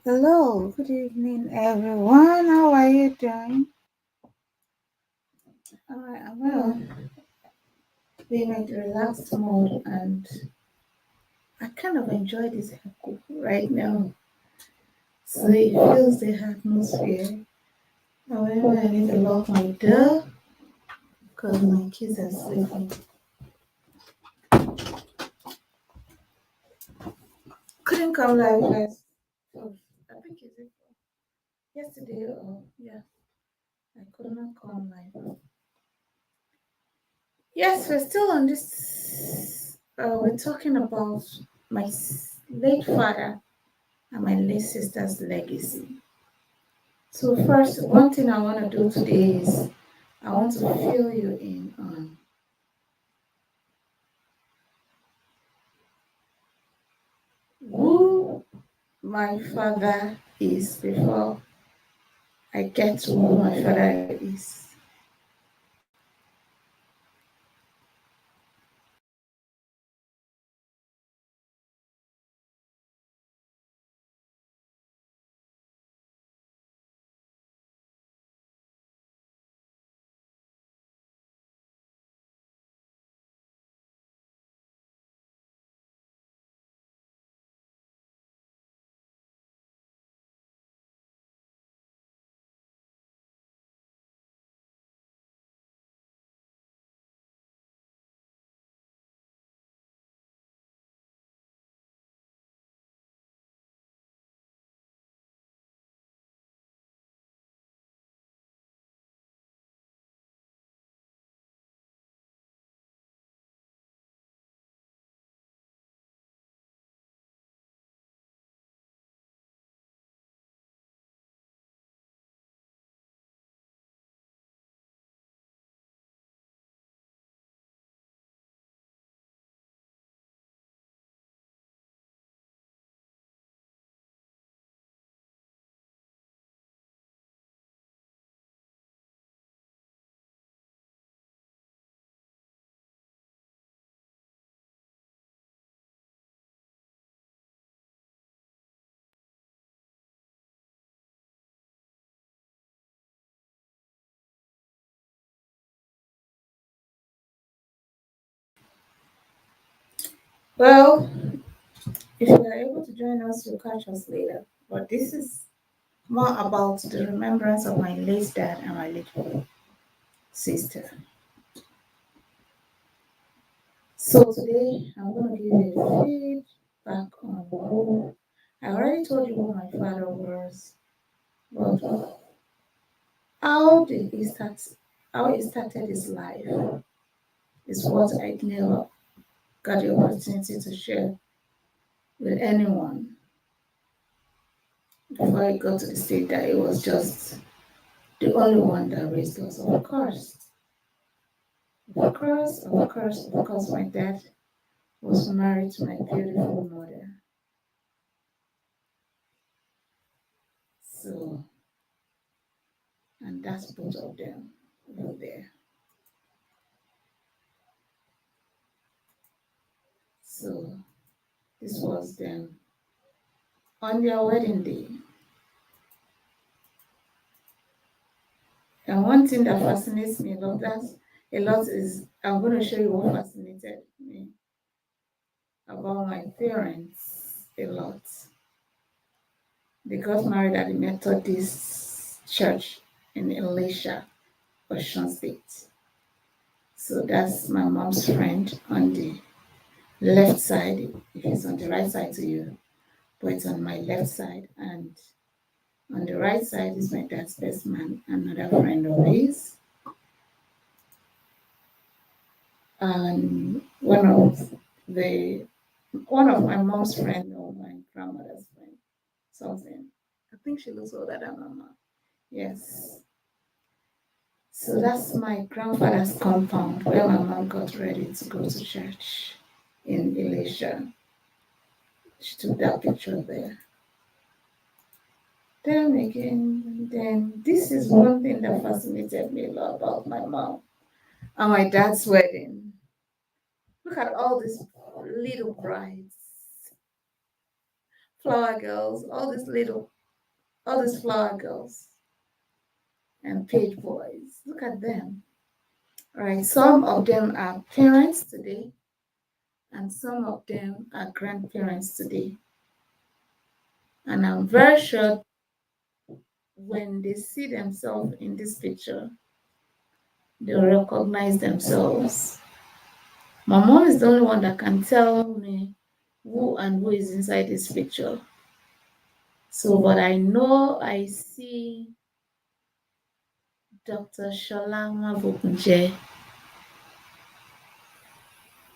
Hello, good evening, everyone. How are you doing? I'm gonna be in a relaxed mode, and I kind of enjoy this echo right now. So it feels the atmosphere. However, I need to lock my door because my kids are sleeping. Couldn't come live last. I think it's yesterday or yeah. I could not come live. Yes, we're still on this. We're talking about my late father and my late sister's legacy. So first, one thing I want to do today is I want to fill you in on who my father is before I get to who my father is. Well, if you are able to join us, you'll catch us later. But this is more about the remembrance of my late dad and my late sister. So today I'm going to give you a feedback on who I already told you who my father was, but how did he start? How he started his life is what I never got the opportunity to share with anyone before I got to the state that it was just the only one that raised us. Of course, my dad was married to my beautiful mother. So, and that's both of them over there. So, this was them on their wedding day. And one thing that fascinates me about that a lot is I'm going to show you what fascinated me about my parents a lot. They got married at the Methodist Church in Elisha, Ocean State. So that's my mom's friend on the left side. If it's on the right side to you, but it's on my left side. And on the right side is my dad's best man, another friend of his. And one of my mom's friend or my grandmother's friend, something. I think she looks older than my mom. Yes. So that's my grandfather's compound where my mom got ready to go to church in Elisha. She took that picture there. Then this is one thing that fascinated me a lot about my mom and my dad's wedding. Look at all these little brides, flower girls, all these little All these flower girls and page boys. Look at them. Right. Some of them are parents today, and some of them are grandparents today. And I'm very sure when they see themselves in this picture, they'll recognize themselves. My mom is the only one that can tell me who and who is inside this picture. So, but I know I see Dr. Sholama Bokunje,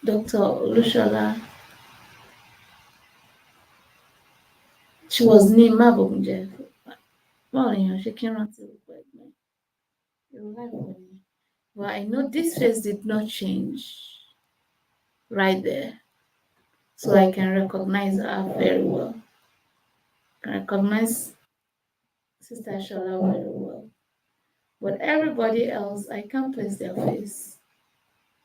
Dr. Olushola. She was named Mabokunje. Well, she came out to look like me. But I know this face did not change right there. So I can recognize her very well. I can recognize Sister Shola very well. But everybody else, I can't place their face.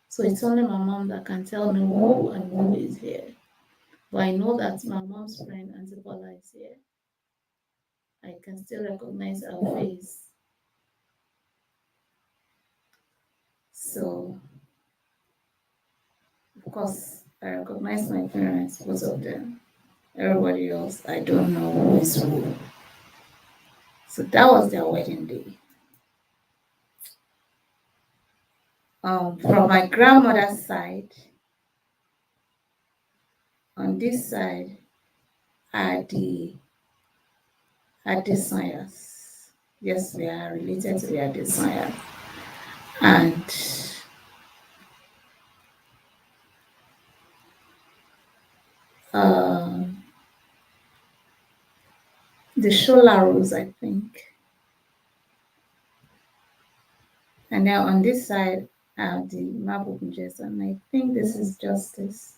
So it's only my mom that can tell me who and who is here. But I know that my mom's friend Auntie Bola is here. I can still recognize her face. So, of course, I recognize my parents, both of them. Everybody else, I don't know who is who. So that was their wedding day. From my grandmother's side, on this side are the Adesanyas. Yes, we are related to the Adesanyas. And the Sholaros, I think. And now on this side are the Mabunjes, and I think this is Justice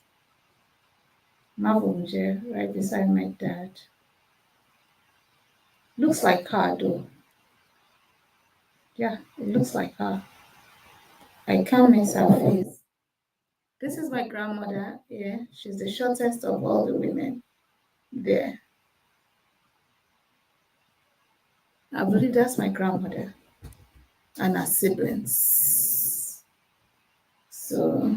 Mabunje right beside my dad. Looks like her though. Yeah, it looks like her. I can't miss her face. This is my grandmother. Yeah, she's the shortest of all the women there. I believe that's my grandmother and her siblings. So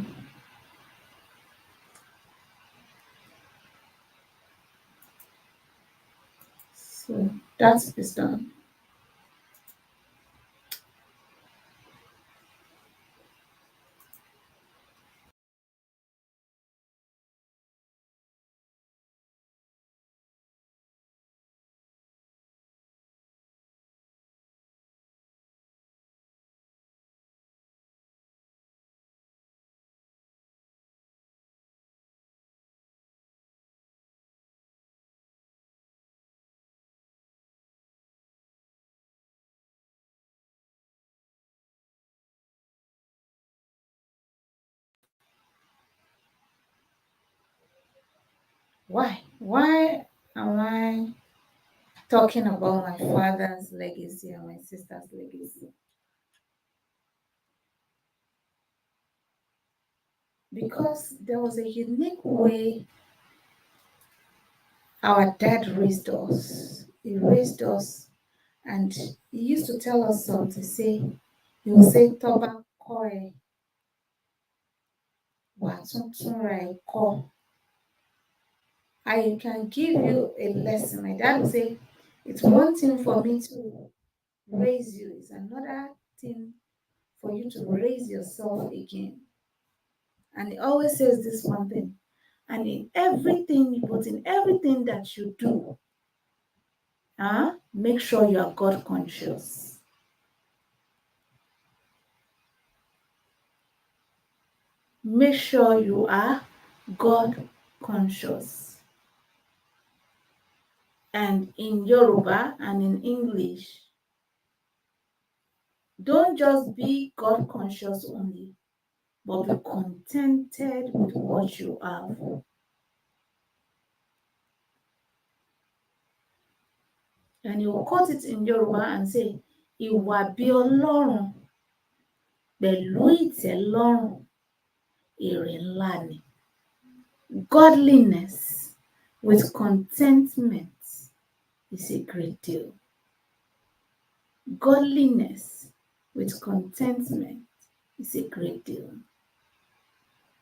that is done. Why? Why am I talking about my father's legacy and my sister's legacy? Because there was a unique way our dad raised us. He raised us and he used to tell us something. He would say, Toba koi, watuntun rai ko. I can give you a lesson. My dad would say, it's one thing for me to raise you, it's another thing for you to raise yourself again. And he always says this one thing. And in everything that you do, make sure you are God conscious. Make sure you are God conscious. And in Yoruba and in English, don't just be God conscious only, but be contented with what you have. And you will quote it in Yoruba and say, Ìwà bí Ọlọ́run pẹ̀lú ìtẹ́lọ́rùn èrè ńlá ni. Godliness with contentment is a great deal. Godliness with contentment is a great deal.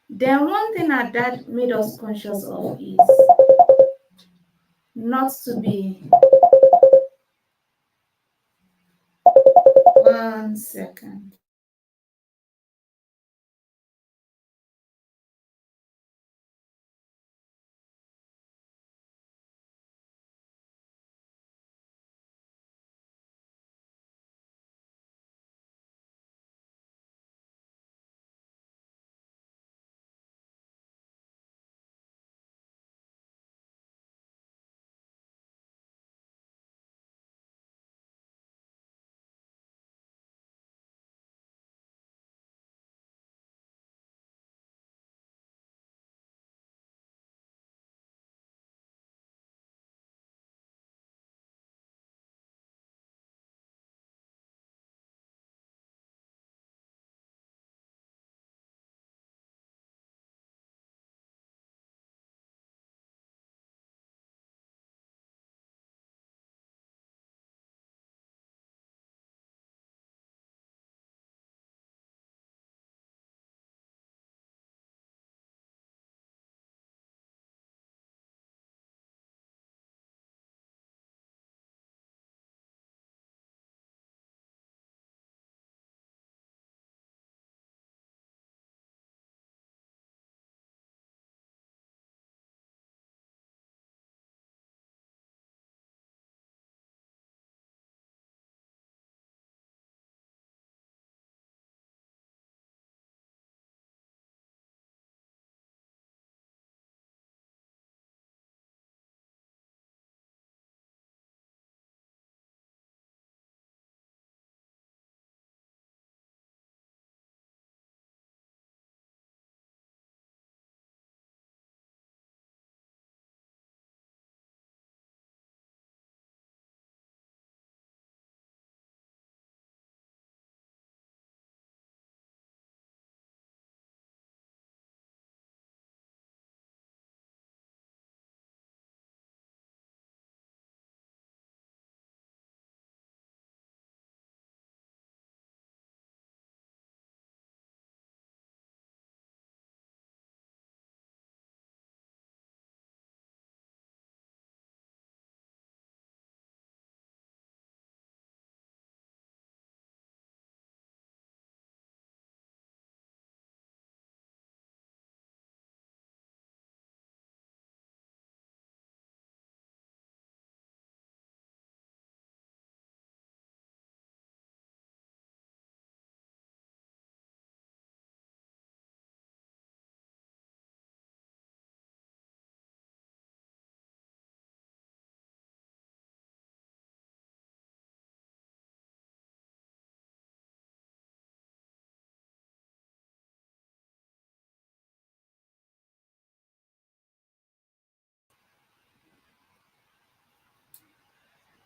Then one thing our dad made us conscious of is not to be, one second.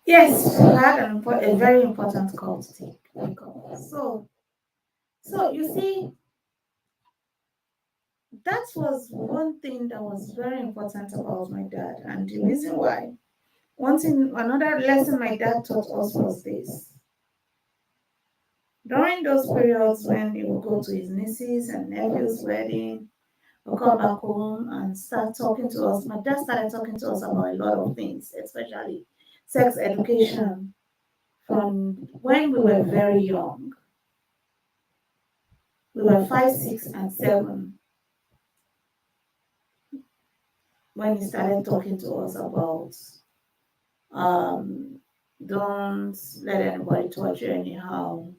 Yes, I had a very important call to take. So you see, that was one thing that was very important about my dad, and the reason why. Another lesson my dad taught us was this. During those periods when he would go to his nieces and nephews' wedding, or come back home and start talking to us, my dad started talking to us about a lot of things, especially sex education, from when we were very young. We were 5, 6, and 7 when he started talking to us about um, don't let anybody touch you anyhow.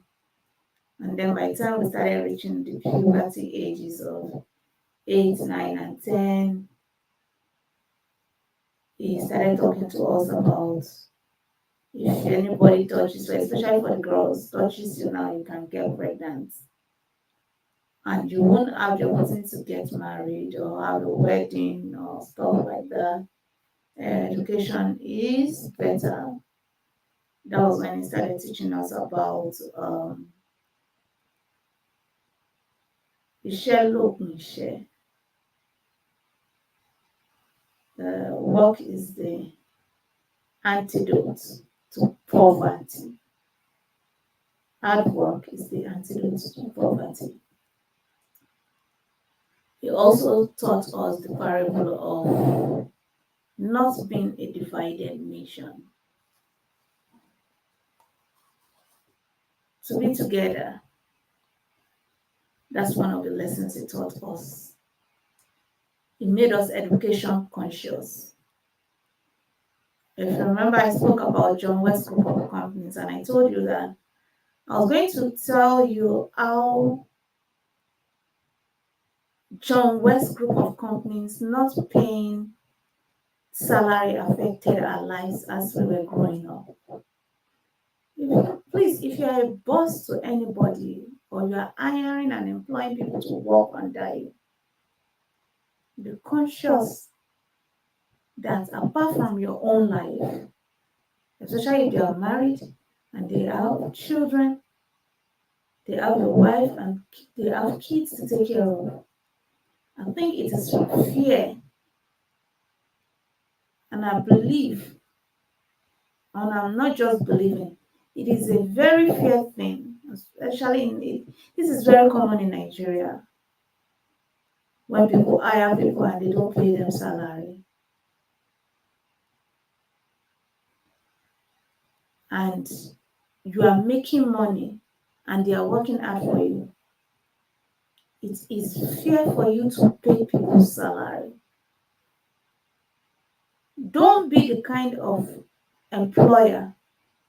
And then by the time we started reaching the puberty ages of 8, 9, and 10, he started talking to us about if anybody touches you, especially for the girls, touches you now, you can get pregnant. And you won't have the opportunity to get married or have a wedding or stuff like that. Education is better. That was when he started teaching us about iṣẹ́. Work is the antidote to poverty. Hard work is the antidote to poverty. He also taught us the parable of not being a divided nation. To be together. That's one of the lessons he taught us. He made us education conscious. If you remember, I spoke about John West Group of Companies, and I told you that I was going to tell you how John West Group of Companies not paying salary affected our lives as we were growing up. Please, if you are a boss to anybody or you are hiring and employing people to work under you, be conscious that apart from your own life, especially if you are married and they have children, they have your wife and they have kids to take care of, I think it is fear. And I believe, and I'm not just believing, it is a very fair thing, especially this is very common in Nigeria. When people hire people and they don't pay them salary, and you are making money and they are working hard for you, it is fair for you to pay people's salary. Don't be the kind of employer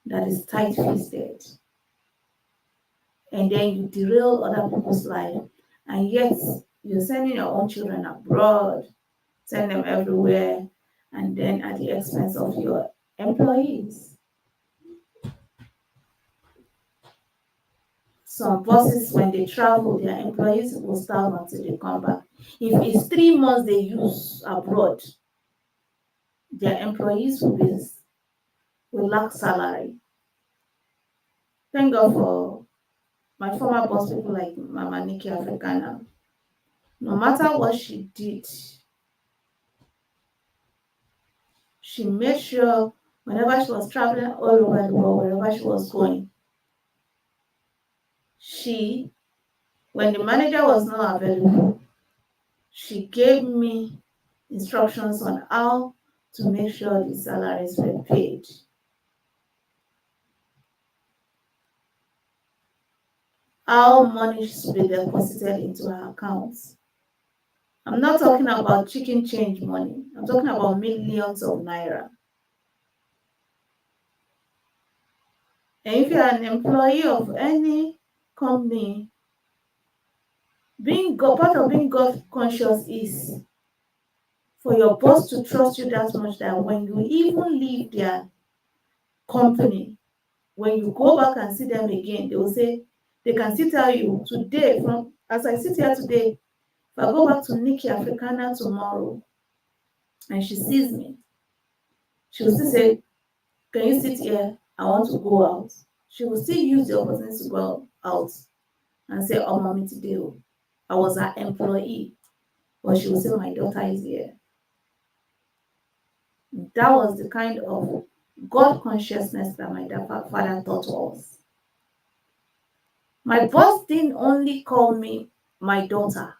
that is tight-fisted and then you derail other people's life, and yet you're sending your own children abroad, send them everywhere, and then at the expense of your employees. Some bosses, when they travel, their employees will starve until they come back. If it's 3 months they use abroad, their employees will lack salary. Thank God for my former boss, people like Mama Nikki Africana. No matter what she did, she made sure whenever she was traveling all over the world, wherever she was going, when the manager was not available, she gave me instructions on how to make sure the salaries were paid. How money should be deposited into her accounts. I'm not talking about chicken change money. I'm talking about millions of naira. And if you're an employee of any company, part of being God conscious is for your boss to trust you that much that when you even leave their company, when you go back and see them again, they will say, they can still tell you today, from as I sit here today, if I go back to Nikki Africana tomorrow and she sees me, she will still say, can you sit here? I want to go out. She will still use the opportunity to go out and say, oh, mommy, today I was her employee. But she will say, my daughter is here. That was the kind of God consciousness that my father taught us. My boss didn't only call me my daughter.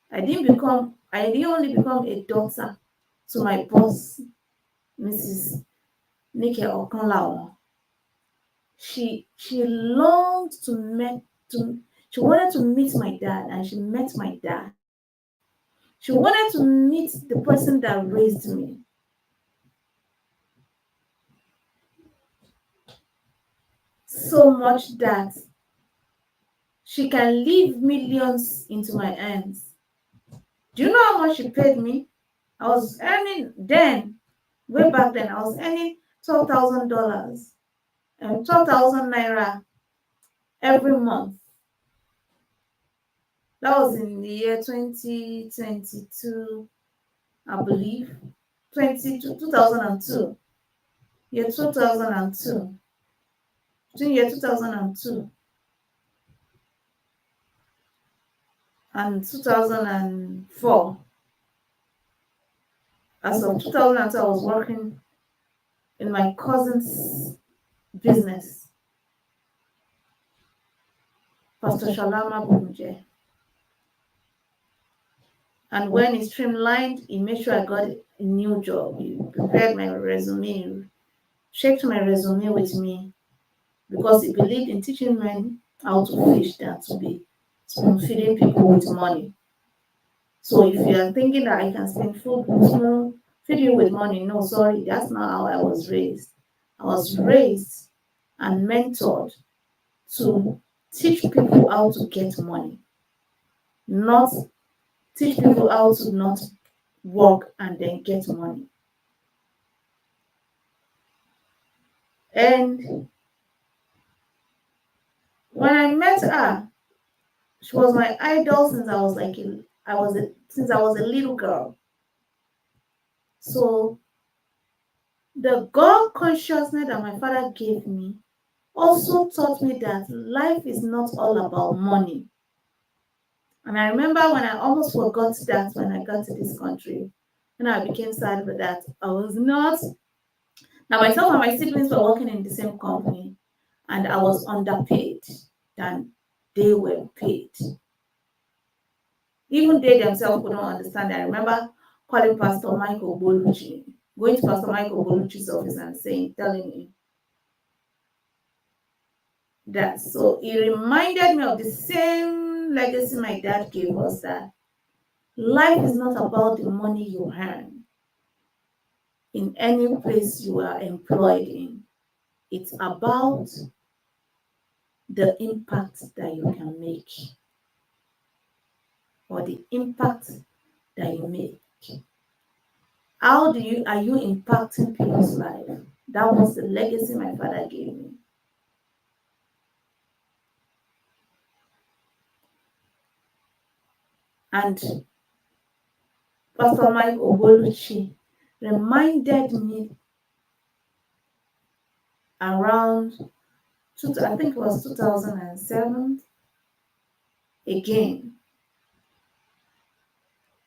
I didn't only become a daughter to my boss, Mrs. Nike Okanlawa. She longed she wanted to meet my dad, and she met my dad. She wanted to meet the person that raised me. So much that she can leave millions into my hands. Do you know how much she paid me? I was earning way back then, I was earning $12,000 and 12,000 naira every month. That was in the year 2022, I believe. 2002. Year 2002. Between year 2002 and 2004. As of 2002, I was working in my cousin's business, Pastor Shalama Bumje. And when he streamlined, he made sure I got a new job. He prepared my resume, checked my resume with me, because he believed in teaching men how to fish than to be spoon feeding people with money. So if you are thinking that I can feed you with money, no, sorry, that's not how I was raised. I was raised and mentored to teach people how to get money, not teach people how to not work and then get money. And when I met her, she was my idol since I was a little girl. So the God consciousness that my father gave me also taught me that life is not all about money. And I remember when I almost forgot that when I got to this country, when I became sad for that, I was not. Now myself and my siblings were working in the same company, and I was underpaid than they were paid. Even they themselves could not understand. I remember calling Pastor Michael Bolucci, going to Pastor Michael Bolucci's office and telling him that. So he reminded me of the same legacy my dad gave us, that life is not about the money you earn in any place you are employed in. It's about the impact that you can make, or the impact that you make. How are you impacting people's life? That was the legacy my father gave me. And Pastor Mike Oboluchi reminded me around, I think it was 2007, again,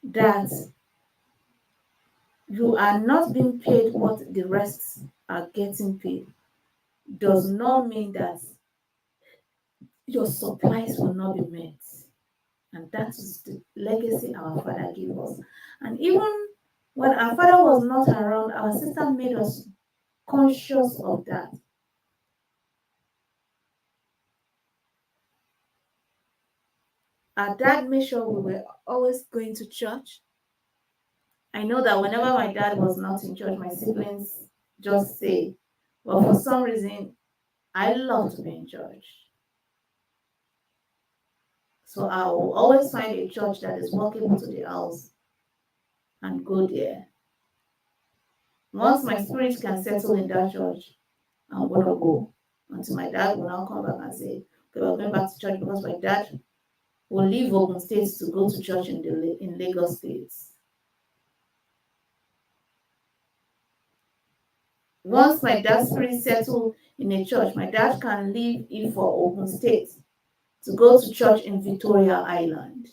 that you are not being paid what the rest are getting paid does not mean that your supplies will not be met. And that is the legacy our father gave us. And even when our father was not around, our sister made us conscious of that. Our dad made sure we were always going to church. I know that whenever my dad was not in church, my siblings just say, well, for some reason, I love to be in church. So I will always find a church that is walkable to the house and go there. Once my spirit can settle in that church, I'm going to go. Until my dad will now come back and say, okay, we're going back to church, because my dad will leave Ogun State to go to church in Lagos State. Once my dad's spirit settled in a church, my dad can leave Ifo Ogun State to go to church in Victoria Island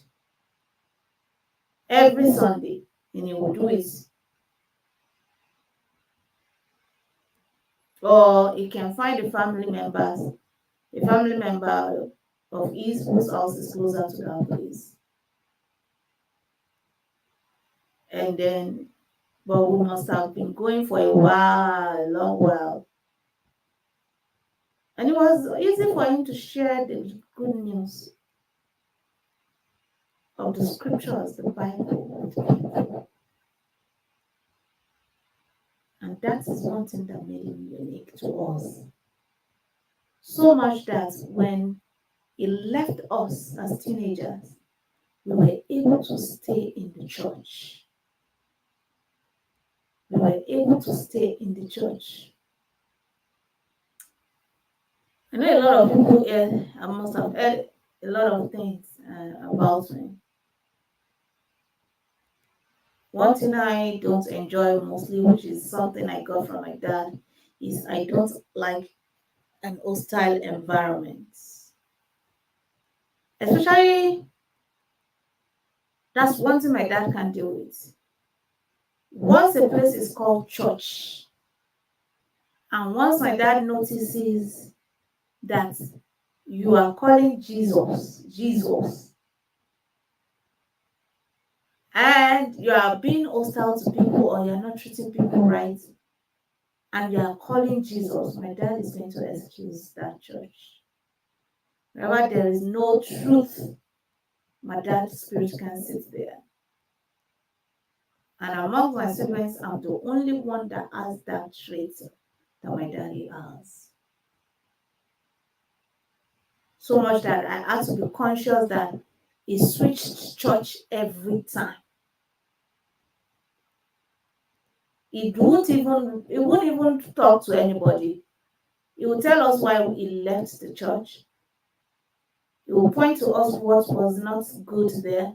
every Sunday, and he will do it. Or he can find a family member of his whose house is closer to that place. And then, but we must have been going for a long while. And it was easy for him to share the good news of the scriptures, the Bible, with people. And that is one thing that made him unique to us. So much that when he left us as teenagers, we were able to stay in the church. We were able to stay in the church. I know a lot of people here, I must have heard a lot of things about me. One thing I don't enjoy mostly, which is something I got from my dad, is I don't like an hostile environment. Especially, that's one thing my dad can deal with. Once a place is called church, And once my dad notices that you are calling Jesus, and you are being hostile to people, or you're not treating people right, and you are calling Jesus, my dad is going to excuse that church. Wherever there is no truth, my dad's spirit can sit there. And among my siblings, I'm the only one that has that trait that my daddy has. So much that I had to be conscious that he switched church every time. He wouldn't even talk to anybody. He would tell us why he left the church. He will point to us what was not good there,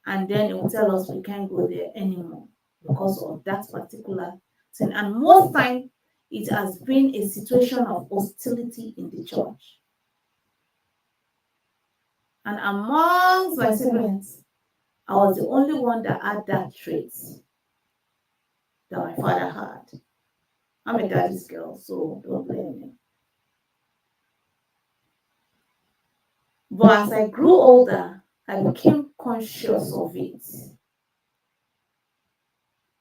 and then he will tell us we can't go there anymore because of that particular thing. And most times, it has been a situation of hostility in the church. And amongst my siblings, I was the only one that had that trait that my father had. I'm a daddy's girl, so don't blame me. But as I grew older, I became conscious of it,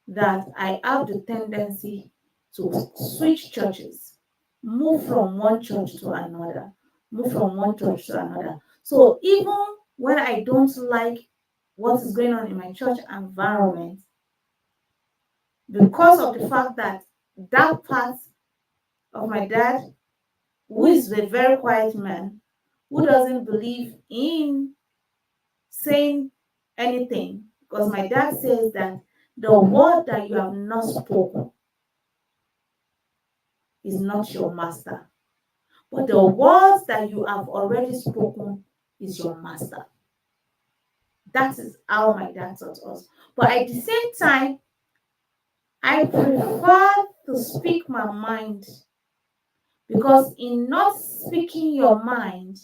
that I have the tendency to switch churches, move from one church to another, move from one church to another. So even when I don't like what is going on in my church environment, because of the fact that that part of my dad, who is a very quiet man, who doesn't believe in saying anything, because my dad says that the word that you have not spoken is not your master, but the words that you have already spoken is your master. That is how my dad taught us. But at the same time, I prefer to speak my mind, because in not speaking your mind,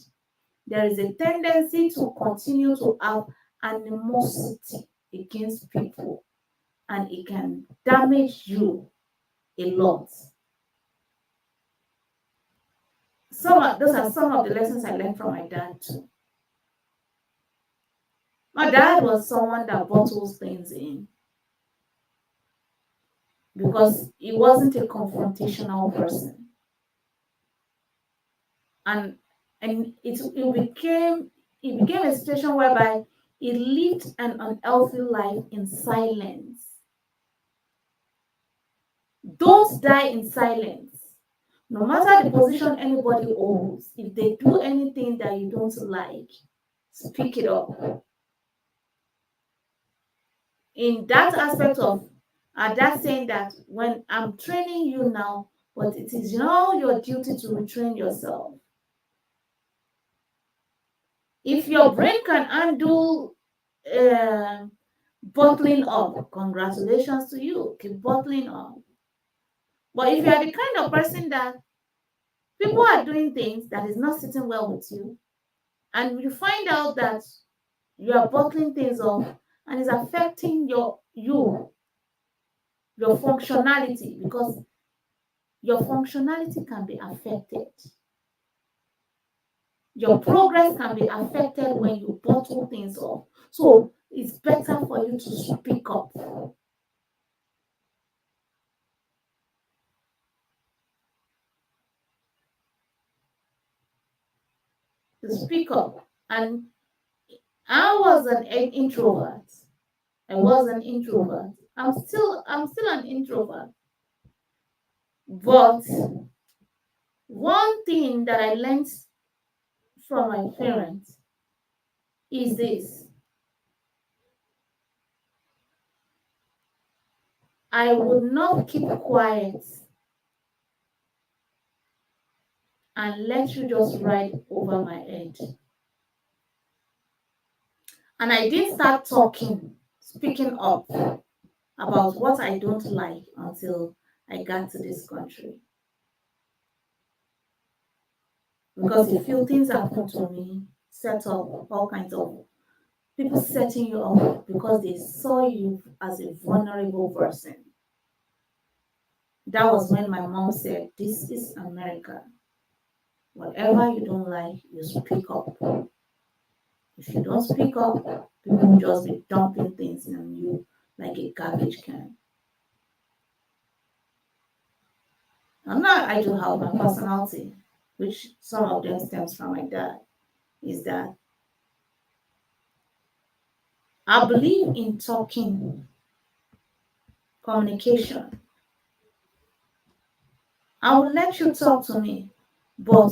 there is a tendency to continue to have animosity against people, and it can damage you a lot. Those are some of the lessons I learned from my dad too. My dad was someone that bottles things in, because he wasn't a confrontational person. And it became a situation whereby he lived an unhealthy life in silence. Don't die in silence. No matter the position anybody holds, if they do anything that you don't like, speak it up. In that aspect of that saying that when I'm training you now, but it is now your duty to retrain yourself. If your brain can handle bottling up, congratulations to you. Keep bottling up. But if you are the kind of person that people are doing things that is not sitting well with you, and you find out that you are bottling things up and it's affecting your functionality, because your functionality can be affected. Your progress can be affected when you bottle things up. So it's better for you to speak up. To speak up. And I was an introvert. I'm still an introvert. But one thing that I learned from my parents is this: I would not keep quiet and let you just ride over my head. And I didn't start speaking up about what I don't like until I got to this country. Because a few things happened to me, set up all kinds of people setting you up because they saw you as a vulnerable person. that was when my mom said, "This is America. Whatever you don't like, you speak up. If you don't speak up, people will just be dumping things on you like a garbage can." And now I do have my personality, which some of them stems from my dad, is that I believe in talking, communication. I will let you talk to me, but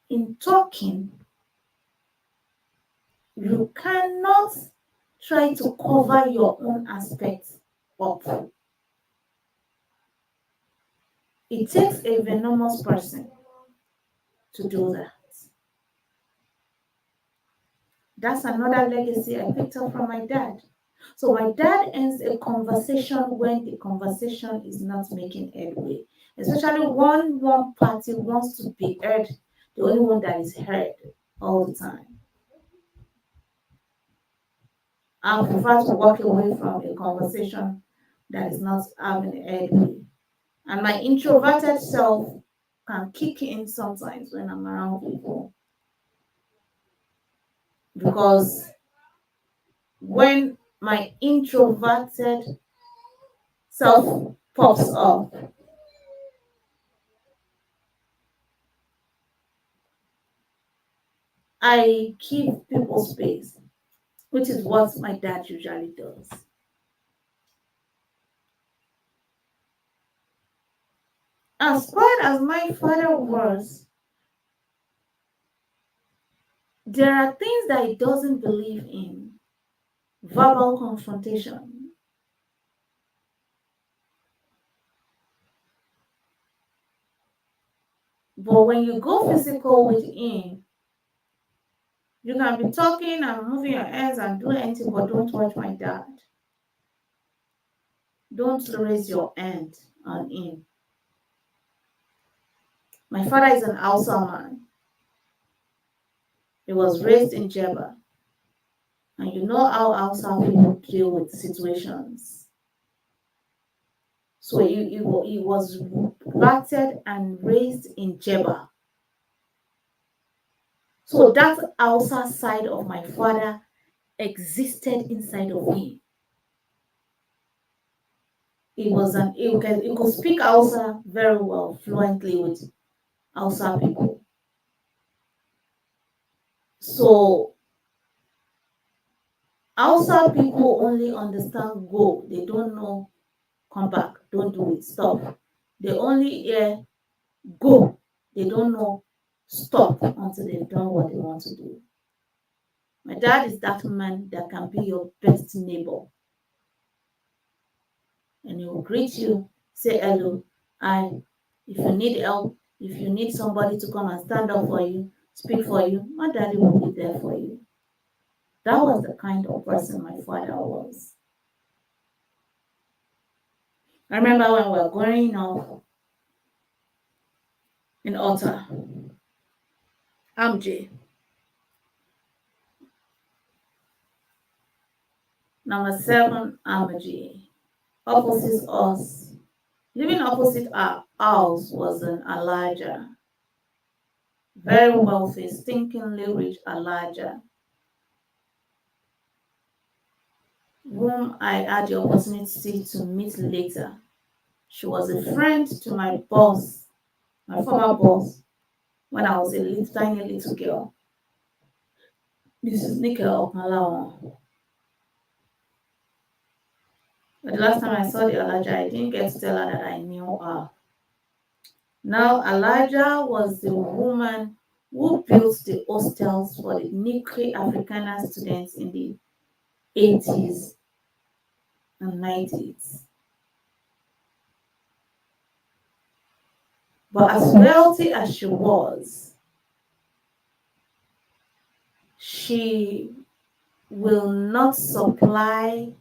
in talking, you cannot try to cover your own aspect up. It takes a venomous person to do that. That's another legacy I picked up from my dad. So my dad ends a conversation when the conversation is not making headway. Especially when one party wants to be heard, the only one that is heard all the time. I prefer to walk away from a conversation that is not having a headway. And my introverted self can kick in sometimes when I'm around people. Because when my introverted self pops up, I give people space, which is what my dad usually does. As quiet as my father was, there are things that he doesn't believe in. Verbal confrontation. But when you go physical with him, you can be talking and moving your hands and do anything, but don't touch my dad. Don't raise your hand on him. My father is an Hausa man. He was raised in Jeba. And you know how Hausa people deal with situations. So he was battered and raised in Jeba. So that Hausa side of my father existed inside of him. He could speak Hausa very well, fluently with Hausa people. So Hausa people only understand go. They don't know come back, don't do it, stop. They only hear go. They don't know stop until they've done what they want to do. My dad is that man that can be your best neighbor. And he will greet you, say hello, and if you need help, if you need somebody to come and stand up for you, speak for you, my daddy will be there for you. That was the kind of person my father was. I remember when we were growing up in Otta, Amj, number 7 Amj, opposite us. Living opposite our house was an Elijah, very wealthy, stinkingly rich Elijah, whom I had the opportunity to meet later. She was a friend to my boss, my former boss, when I was a tiny little girl. This is Nika Okalawa. But the last time I saw the Elijah, I didn't get to tell her that I knew her. Now, Elijah was the woman who built the hostels for the Nikri Afrikaner students in the 80s and 90s. But as wealthy as she was, she will not supply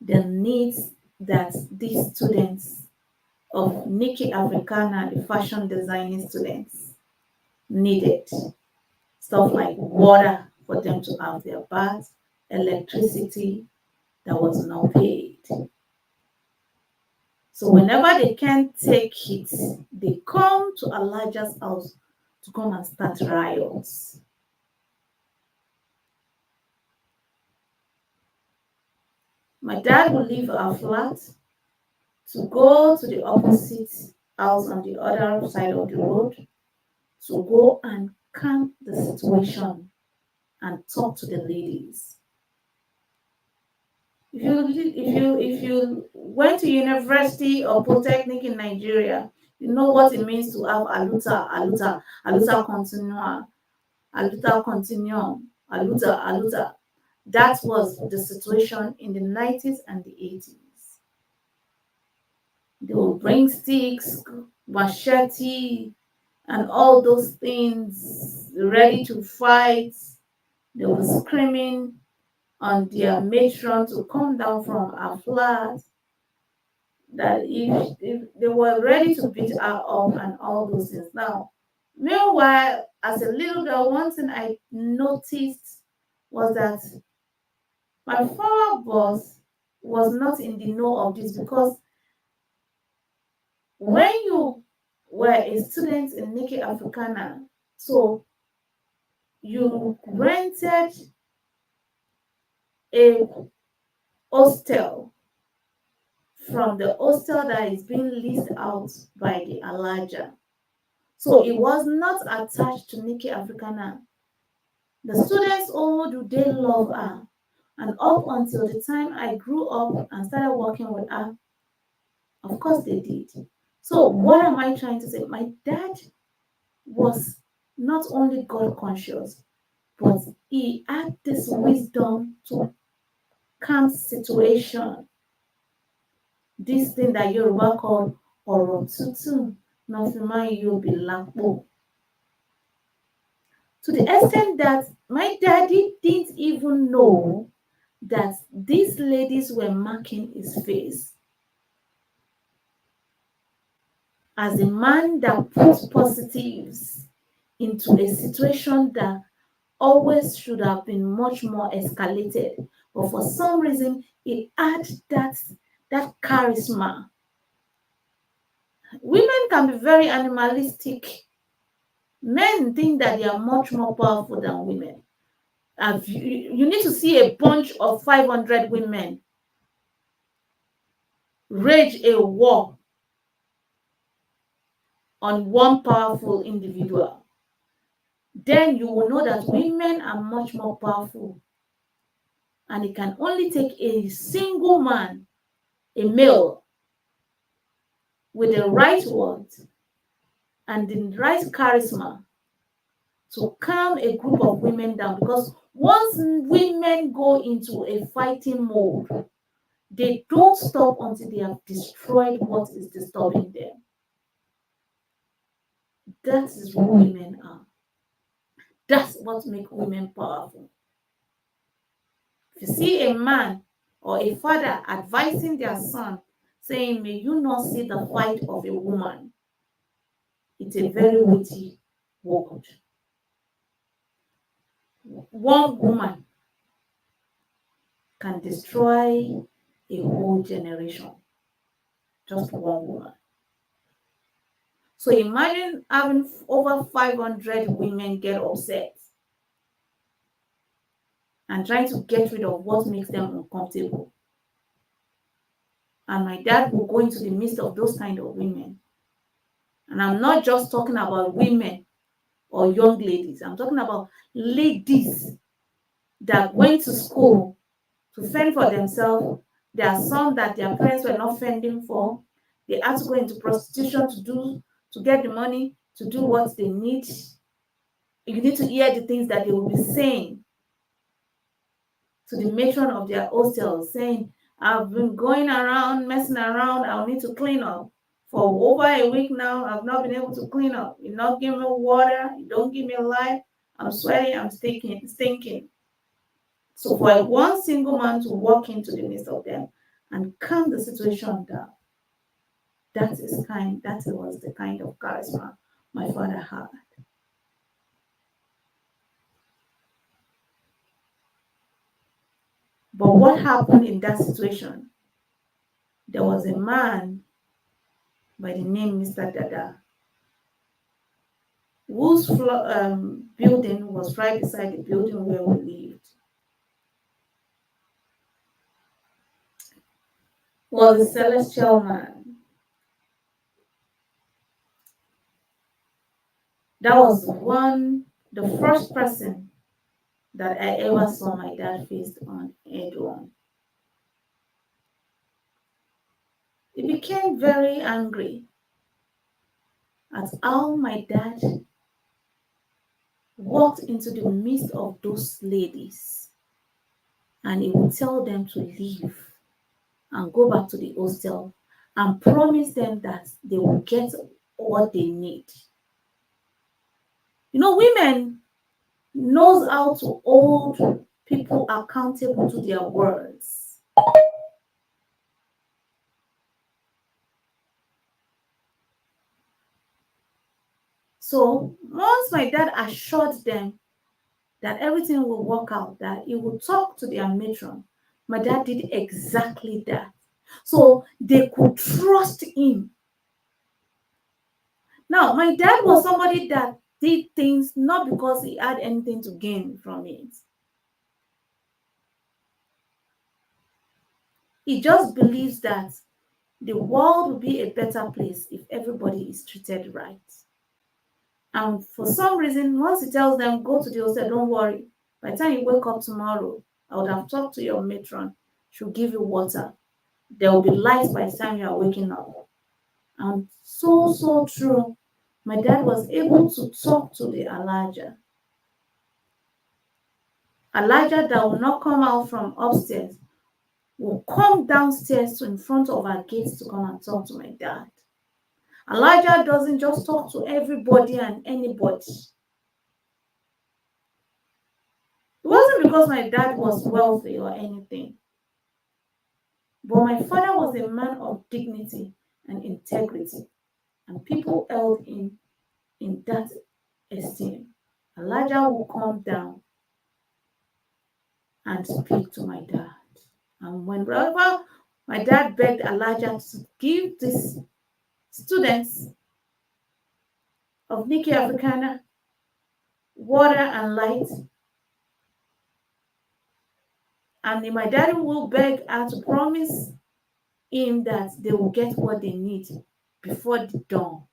the needs that these students of Nikki Africana, the fashion designing students, needed. Stuff like water for them to have their baths, electricity that was not paid. So whenever they can't take it, they come to Elijah's house to come and start riots. My dad would leave our flat to go to the opposite house on the other side of the road to go and calm the situation and talk to the ladies. If you went to university or polytechnic in Nigeria, you know what it means to have aluta continua, aluta continuum, aluta. That was the situation in the 90s and the 80s. They will bring sticks, machete, and all those things ready to fight. They were screaming on their matron to come down from our flat, that if they were ready to beat her up and all those things. Now, meanwhile, as a little girl, one thing I noticed was that my former boss was not in the know of this, because when you were a student in Nike Africana, so you rented a hostel from the hostel that is being leased out by the Elijah. So it was not attached to Nike Africana. The students, oh, do they love her? And up until the time I grew up and started working with her, of course they did. So what am I trying to say? My dad was not only God conscious, but he had this wisdom to calm situation. This thing that Yoruba call ọ̀rọ̀ tútù náà fi máa ń yóbi lápò. To the extent that my daddy didn't even know that these ladies were marking his face as a man that puts positives into a situation that always should have been much more escalated. But for some reason, he had that charisma. Women can be very animalistic. Men think that they are much more powerful than women. You need to see a bunch of 500 women wage a war on one powerful individual. Then you will know that women are much more powerful. And it can only take a single man, a male, with the right words and the right charisma to calm a group of women down. Because once women go into a fighting mode, they don't stop until they have destroyed what is disturbing them. That is who women are. That's what makes women powerful. If you see a man or a father advising their son, saying, may you not see the fight of a woman, it's a very weighty word. One woman can destroy a whole generation. Just one woman. So imagine having over 500 women get upset and trying to get rid of what makes them uncomfortable. And my dad will go into the midst of those kind of women. And I'm not just talking about women or young ladies. I'm talking about ladies that went to school to fend for themselves. There are some that their parents were not fending for. They had to go into prostitution to get the money to do what they need. You need to hear the things that they will be saying to the matron of their hostel, saying, I've been going around, messing around, I'll need to clean up. For over a week now, I've not been able to clean up. You not give me water, you don't give me life. I'm sweating, I'm stinking. So for one single man to walk into the midst of them and calm the situation down, that was the kind of charisma my father had. But what happened in that situation? There was a man by the name Mr. Dada, whose building was right beside the building where we lived. Was a celestial man. That was the first person that I ever saw my dad face on head-on. He became very angry at how my dad walked into the midst of those ladies and he would tell them to leave and go back to the hostel and promise them that they will get what they need. You know, women knows how to hold people accountable to their words. So once my dad assured them that everything will work out, that he would talk to their matron, my dad did exactly that. So they could trust him. Now, my dad was somebody that did things not because he had anything to gain from it. He just believes that the world will be a better place if everybody is treated right. And for some reason, once he tells them, go to the hostel, don't worry. By the time you wake up tomorrow, I would have talked to your matron. She'll give you water. There will be light by the time you are waking up. And so true. My dad was able to talk to the Elijah. Elijah that will not come out from upstairs will come downstairs to in front of our gates to come and talk to my dad. Elijah doesn't just talk to everybody and anybody. It wasn't because my dad was wealthy or anything, but my father was a man of dignity and integrity, and people held him in that esteem. Elijah will come down and speak to my dad. And whenever my dad begged Elijah to give these students of Nikki Africana water and light, and my daddy will beg her to promise him that they will get what they need before the dawn.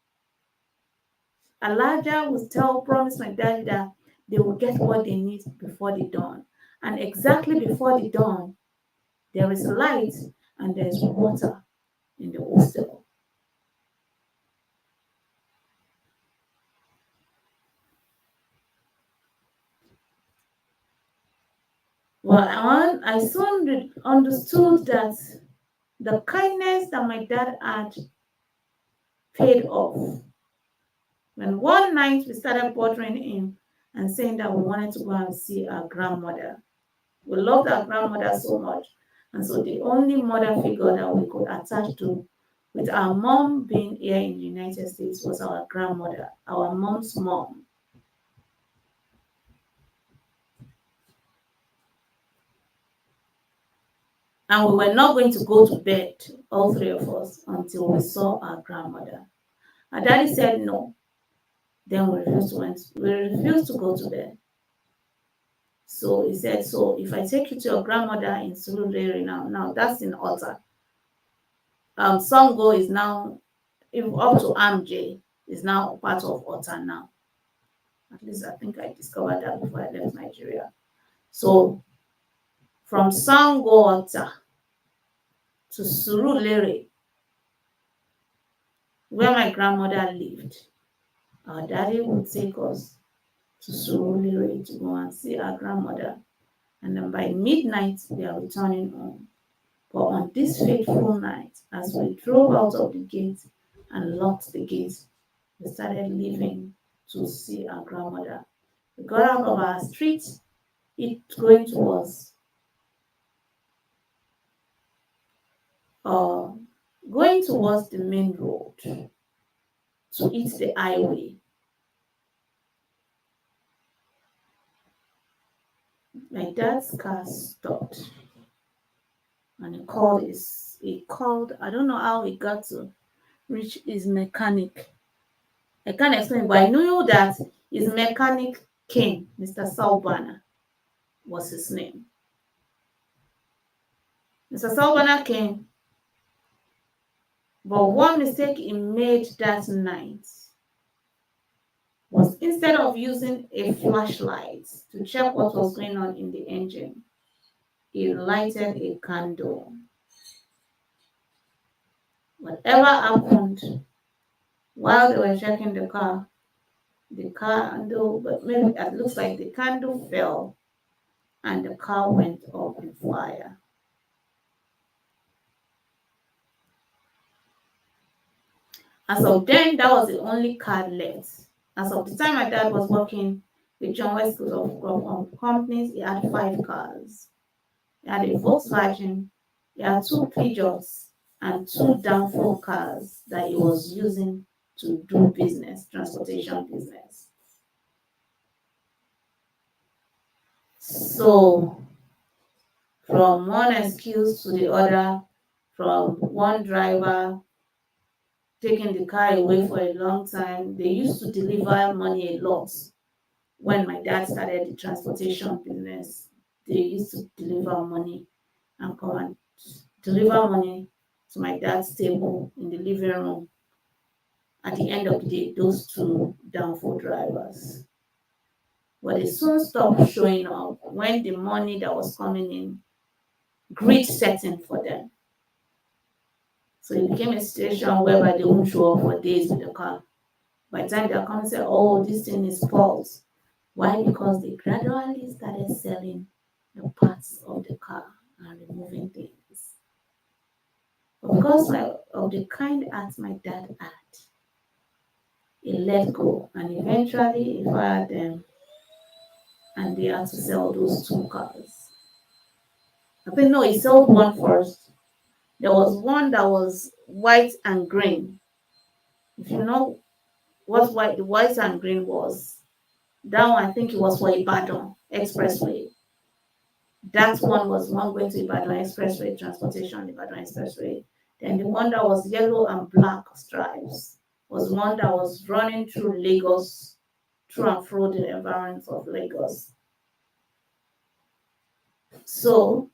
Elijah will promise my daddy that they will get what they need before the dawn. And exactly before the dawn, there is light and there is water in the hostel. Well, I soon understood that the kindness that my dad had paid off. When one night we started bothering him and saying that we wanted to go and see our grandmother. We loved our grandmother so much. And so the only mother figure that we could attach to, with our mom being here in the United States, was our grandmother, our mom's mom. And we were not going to go to bed, all three of us, until we saw our grandmother. Our daddy said no. Then we refused to go to bed. So he said, so if I take you to your grandmother in Surulere now that's in Otta. Songo is now, up to Amj, is now part of Otta now. At least I think I discovered that before I left Nigeria. So from Songo Otta to Surulere, where my grandmother lived, our daddy would take us to Surulere to go and see our grandmother. And then by midnight, we are returning home. But on this fateful night, as we drove out of the gate and locked the gate, we started leaving to see our grandmother. We got out of our street, going towards the main road to hit the highway. My dad's car stopped. And he called, I don't know how he got to which is mechanic. I can't explain, but I knew that his mechanic came. Mr. Salbana was his name. Mr. Salbana came, but one mistake he made that night was instead of using a flashlight to check what was going on in the engine, he lighted a candle. Whatever happened while they were checking the candle, but maybe it looks like the candle fell and the car went up in fire. As of then, that was the only car left. As of the time my dad was working with John West School of Companies, he had 5 cars. He had a Volkswagen, he had 2 Peugeots, and 2 downfall cars that he was using to do business, transportation business. So, from one excuse to the other, from one driver taking the car away for a long time, they used to deliver money a lot. When my dad started the transportation business, they used to deliver money and come and deliver money to my dad's table in the living room. At the end of the day, those 2 downfall drivers. But they soon stopped showing up when the money that was coming in, greed set in for them. So it became a situation whereby they won't show up for days with the car. By the time they come and say, oh, this thing is false. Why? Because they gradually started selling the parts of the car and removing things. But because of the kind heart my dad had, he let go and eventually he fired them and they had to sell those 2 cars. I think no, he sold one first. There was one that was white and green. If you know what the white and green was, that one I think it was for Ibadan Expressway. That one was one going to Ibadan Expressway, transportation Ibadan Expressway. Then the one that was yellow and black stripes was one that was running through Lagos, through and through the environs of Lagos. So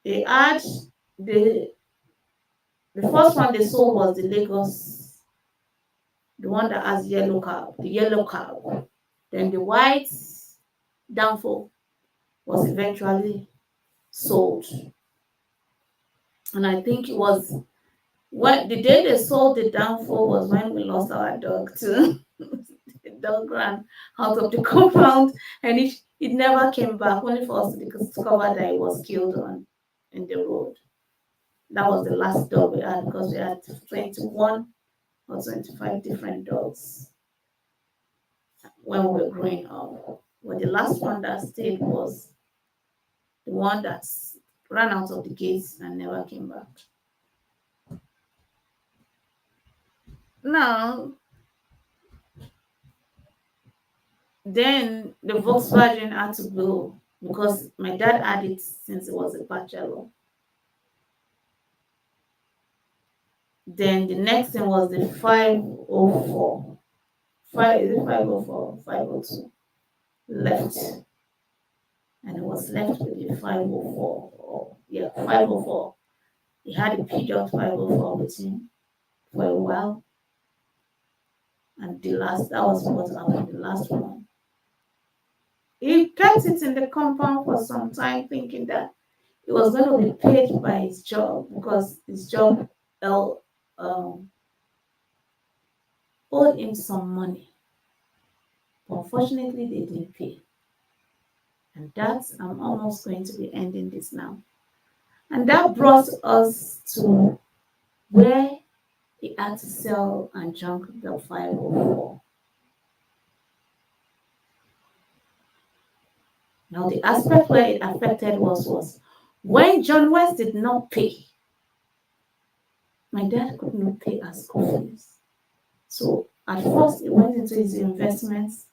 they had the first one they sold was the Lagos, the one that has yellow cab, the yellow cab. Then the white downfall was eventually sold. And I think it was the day they sold the downfall was when we lost our dog too. The dog ran out of the compound and it never came back, only for us to discover that it was killed in the road. That was the last dog we had because we had 21 or 25 different dogs when we were growing up. But the last one that stayed was the one that ran out of the gates and never came back. Now, then the Volkswagen had to go because my dad had it since he was a bachelor. Then the next thing was the 504. Is it 504? 502. Left. And it was left with the 504. Yeah, 504. He had a Peugeot 504 with him for a while. And that was what happened, the last one. He kept it in the compound for some time thinking that he was going to be paid by his job because his job owed him some money. But unfortunately, they didn't pay. And I'm almost going to be ending this now. And that brought us to where he had to sell and junk the 504. Now, the aspect where it affected was when John West did not pay, my dad could not pay our school fees. So at first, he went into his investments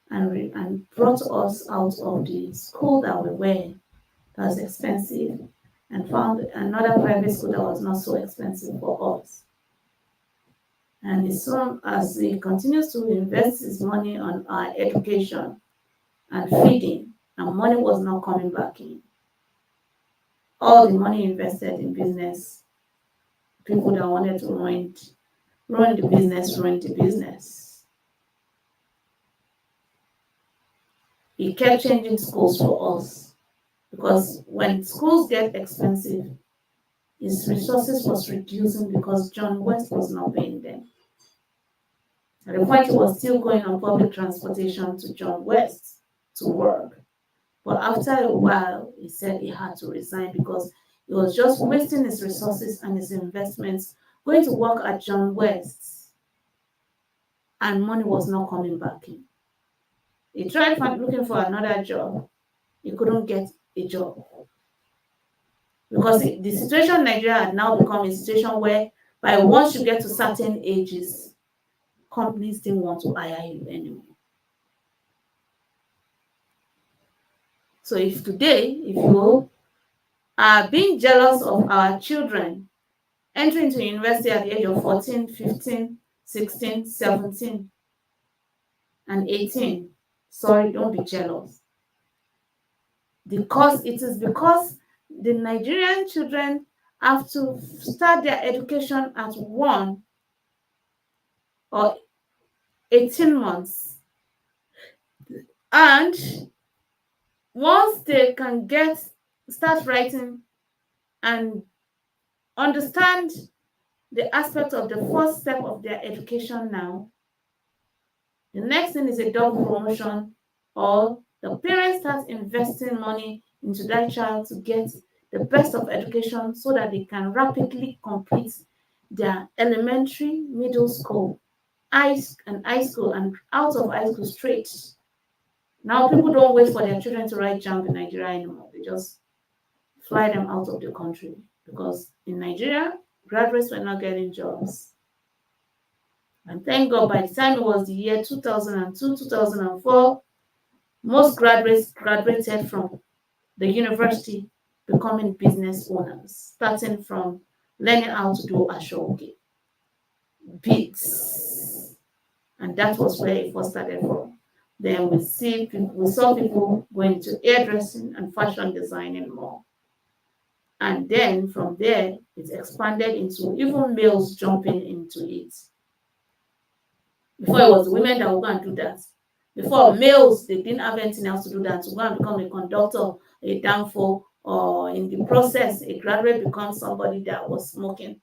and brought us out of the school that we were in, that was expensive, and found another private school that was not so expensive for us. And as soon as he continues to invest his money on our education and feeding, and money was not coming back in, all the money invested in business, people that wanted to run the business. He kept changing schools for us, because when schools get expensive, his resources was reducing because John West was not paying them. At the point, he was still going on public transportation to John West to work. But after a while, he said he had to resign because he was just wasting his resources and his investments going to work at John West, and money was not coming back in. He tried looking for another job. He couldn't get a job because the situation in Nigeria had now become a situation where by once you get to certain ages, companies didn't want to hire you anymore. So if you are being jealous of our children entering into university at the age of 14, 15, 16, 17, and 18, sorry, don't be jealous. Because it is because the Nigerian children have to start their education at 1 or 18 months. And once they can start writing and understand the aspect of the first step of their education now, the next thing is a double promotion, or the parents start investing money into that child to get the best of education so that they can rapidly complete their elementary, middle school, high school, and out of high school straight. Now people don't wait for their children to write JAMB in Nigeria anymore. They just fly them out of the country, because in Nigeria, graduates were not getting jobs. And thank God, by the time it was the year 2002, 2004, most graduates graduated from the university becoming business owners, starting from learning how to do ashoke, beads. And that was where it first started from. Then we saw people going into hairdressing and fashion designing more. And then from there, it expanded into even males jumping into it. Before, it was the women that were going to do that. Before, males, they didn't have anything else to do than to go and become a conductor, a danfo, or in the process, a graduate becomes somebody that was smoking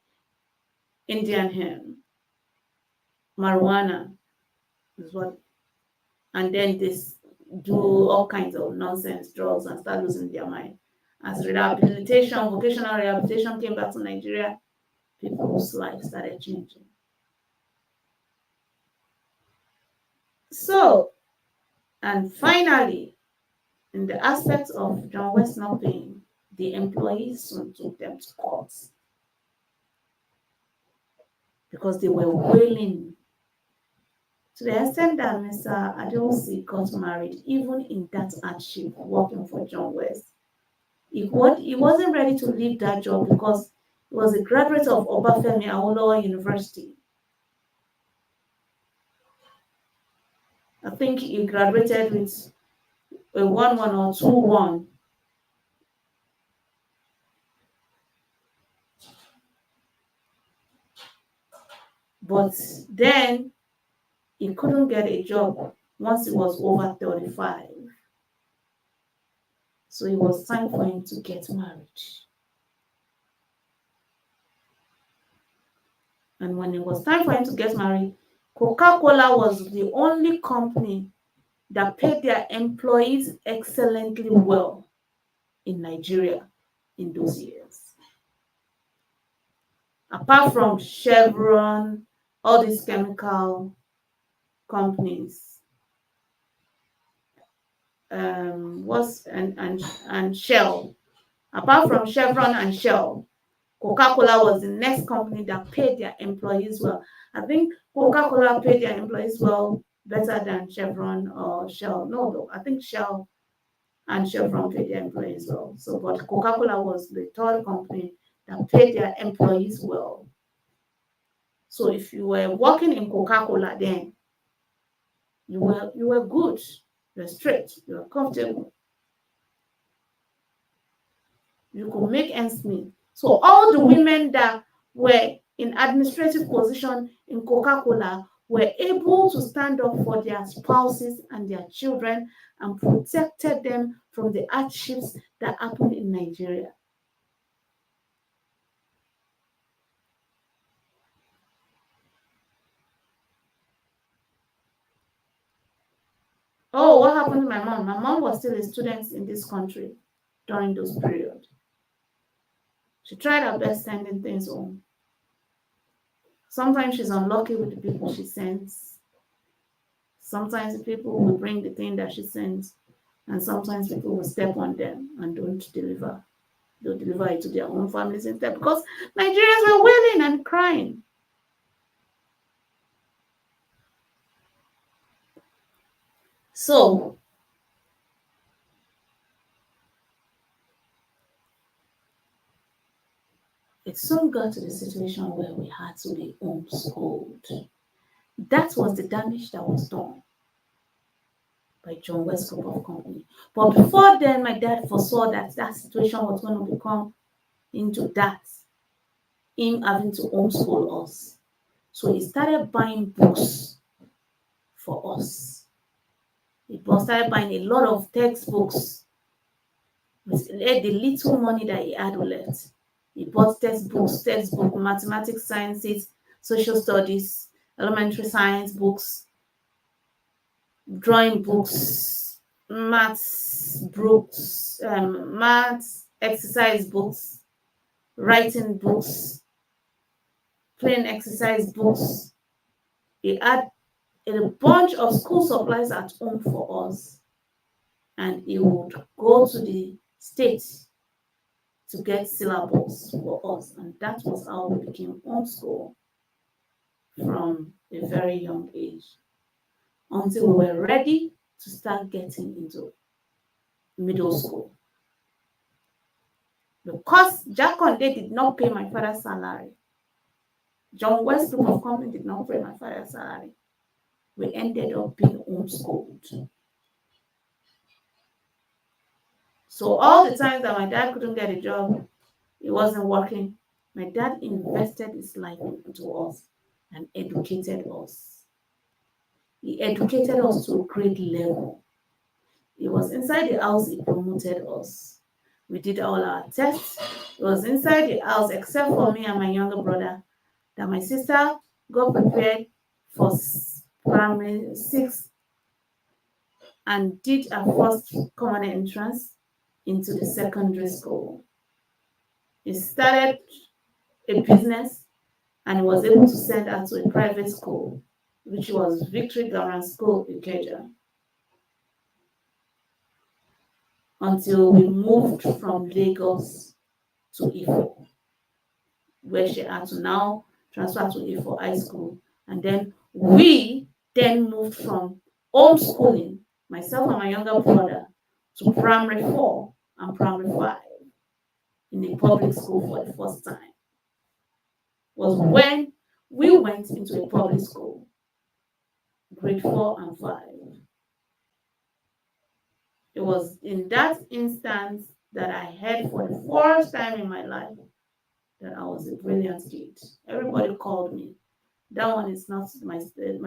Indian hemp, marijuana, is what, and then they do all kinds of nonsense, drugs, and start losing their mind. As rehabilitation, vocational rehabilitation came back to Nigeria, people's lives started changing. So, and finally, in the aspect of John West not paying, the employees soon took them to court because they were willing, to the extent that Mr. Adeosi got married, even in that hardship working for John West. He wasn't ready to leave that job because he was a graduate of Obafemi Awolowo University. I think he graduated with a 1-1 or 2-1. But then he couldn't get a job once he was over 35. So it was time for him to get married. And when it was time for him to get married, Coca-Cola was the only company that paid their employees excellently well in Nigeria in those years. Apart from Chevron, all these chemical companies, and Shell. Apart from Chevron and Shell, Coca-Cola was the next company that paid their employees well. I think Coca-Cola paid their employees well better than Chevron or Shell. No, I think Shell and Chevron paid their employees well. So, but Coca-Cola was the third company that paid their employees well. So if you were working in Coca-Cola then, you were good, you were straight, you were comfortable. You could make ends meet. So all the women that were in administrative position in Coca-Cola were able to stand up for their spouses and their children and protected them from the hardships that happened in Nigeria. Oh, what happened to my mom? My mom was still a student in this country during those periods. She tried her best sending things home. Sometimes she's unlucky with the people she sends. Sometimes people will bring the thing that she sends, and sometimes people will step on them and don't deliver. They'll deliver it to their own families instead because Nigerians were wailing and crying. So, it soon got to the situation where we had to be homeschooled. That was the damage that was done by John West Group of Company. But before then, my dad foresaw that that situation was going to become into that, him having to homeschool us. So he started buying books for us. He started buying a lot of textbooks with the little money that he had left. He bought textbooks, mathematics, sciences, social studies, elementary science books, drawing books, maths books, maths exercise books, writing books, playing exercise books. He had a bunch of school supplies at home for us, and he would go to the States to get syllables for us, and that was how we became homeschooled from a very young age until we were ready to start getting into middle school. Because Jack Conde did not pay my father's salary, John West Group of Company did not pay my father's salary, we ended up being homeschooled. So all the times that my dad couldn't get a job, he wasn't working, my dad invested his life into us and educated us. He educated us to a great level. He was inside the house, he promoted us. We did all our tests. He was inside the house, except for me and my younger brother, that my sister got prepared for primary 6 and did her first common entrance into the secondary school. He started a business and he was able to send her to a private school, which was Victory Grammar School in Ikeja, until we moved from Lagos to Ifo, where she had to now transfer to Ifo High School. And then we then moved from homeschooling, myself and my younger brother, to primary 4 and primary 5 in a public school for the first time. Was when we went into a public school, grade 4 and 5. It was in that instance that I heard for the first time in my life that I was a brilliant kid. Everybody called me. That one is not my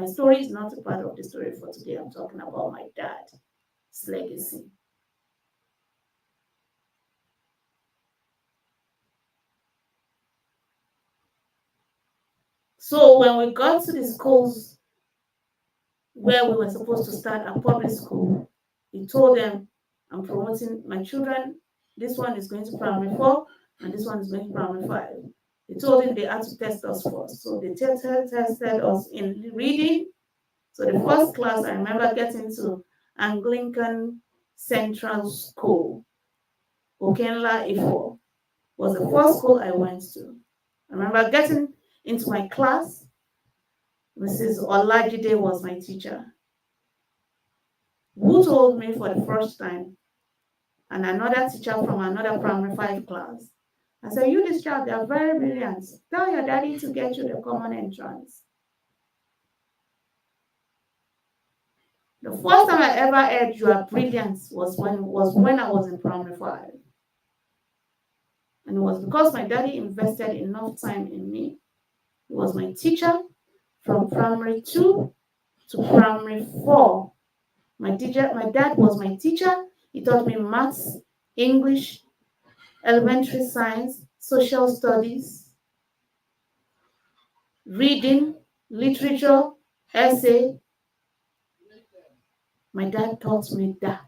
story is not a part of the story for today. I'm talking about my dad's legacy. So when we got to the schools where we were supposed to start a public school, he told them, I'm promoting my children. This one is going to primary 4 and this one is going to primary 5. He told them they had to test us first. So they tested us in reading. So the first class I remember getting to Anglican Central School, Okenla Ifo, was the first school I went to. I remember getting into my class. Mrs. Olajide was my teacher, who told me for the first time, and another teacher from another primary 5 class, I said, you, this child, they are very brilliant. Tell your daddy to get you the common entrance. The first time I ever heard you are brilliant was when I was in primary 5. And it was because my daddy invested enough time in me. He was my teacher from primary 2 to primary 4. My dad was my teacher. He taught me maths, English, elementary science, social studies, reading, literature, essay. My dad taught me that.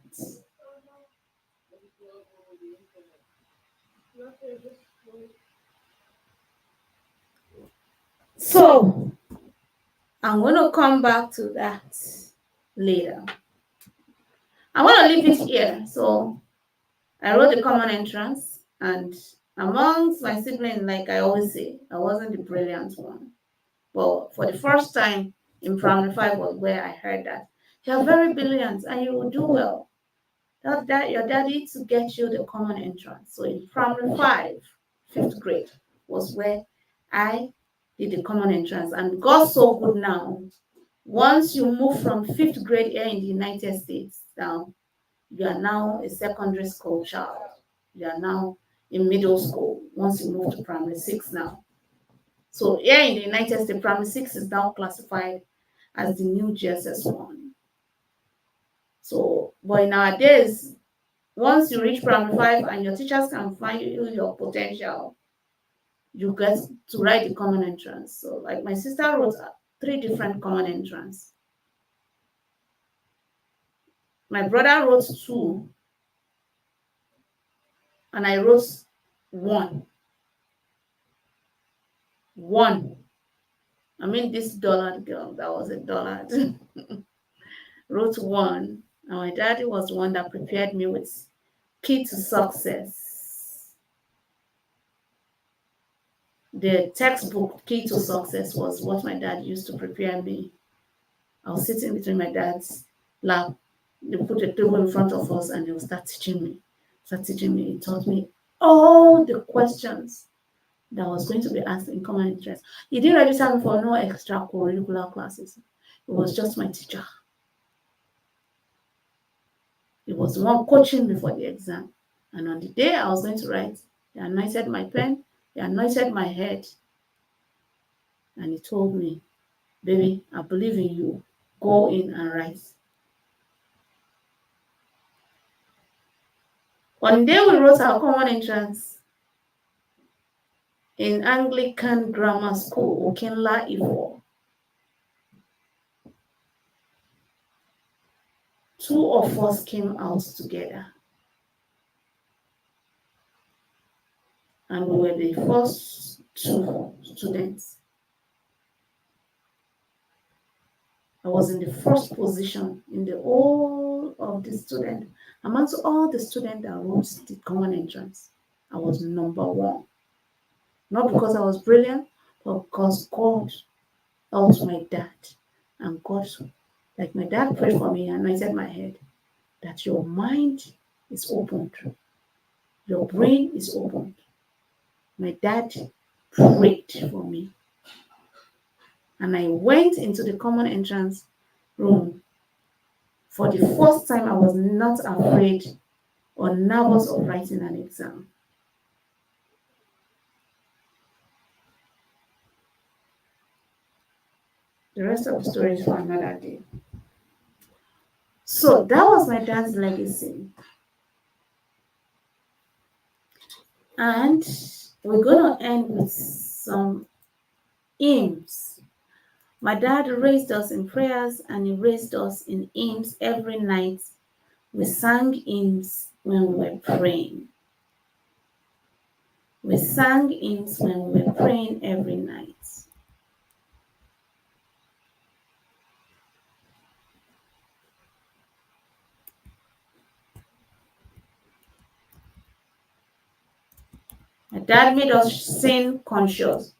So, I'm going to come back to that later. I want to leave it here. So, I wrote the common entrance, and amongst my siblings, like I always say, I wasn't the brilliant one. But for the first time in primary 5 was where I heard that you're very brilliant and you will do well. That your daddy to get you the common entrance. So in primary 5, 5th grade was where I did the common entrance, and God's so good now. Once you move from 5th grade here in the United States, now you are now a secondary school child. You are now in middle school once you move to primary 6 now. So here in the United States, primary 6 is now classified as the new GSS1. So, but nowadays, once you reach primary 5 and your teachers can find you your potential, you get to write the common entrance. So, like my sister wrote 3 different common entrance. My brother wrote 2, and I wrote 1. 1. I mean, this dollar girl, that was a dollar, wrote 1. And my daddy was the one that prepared me with Key to Success. The textbook Key to Success was what my dad used to prepare me. I was sitting between my dad's lap. They put a table in front of us and they would start teaching me. He taught me all the questions that was going to be asked in common interest. He didn't register me for no extracurricular classes. It was just my teacher. He was the one coaching me for the exam. And on the day I was going to write, he anointed my pen, he anointed my head. And he told me, baby, I believe in you. Go in and write. One day we wrote our common entrance in Anglican Grammar School, Okinla, Ivo. 2 of us came out together. And we were the first 2 students. I was in the first position in the whole of the student. Amongst all the students that wrote the common entrance, I was number 1. Not because I was brilliant, but because God helped my dad. And God, like my dad prayed for me and anointed my head, that your mind is opened. Your brain is opened. My dad prayed for me. And I went into the common entrance room. For the first time, I was not afraid or nervous of writing an exam. The rest of the story is for another day. So that was my dad's legacy. And we're going to end with some hymns. My dad raised us in prayers and he raised us in hymns every night. We sang hymns when we were praying. We sang hymns when we were praying every night. My dad made us sing CONCIOUS.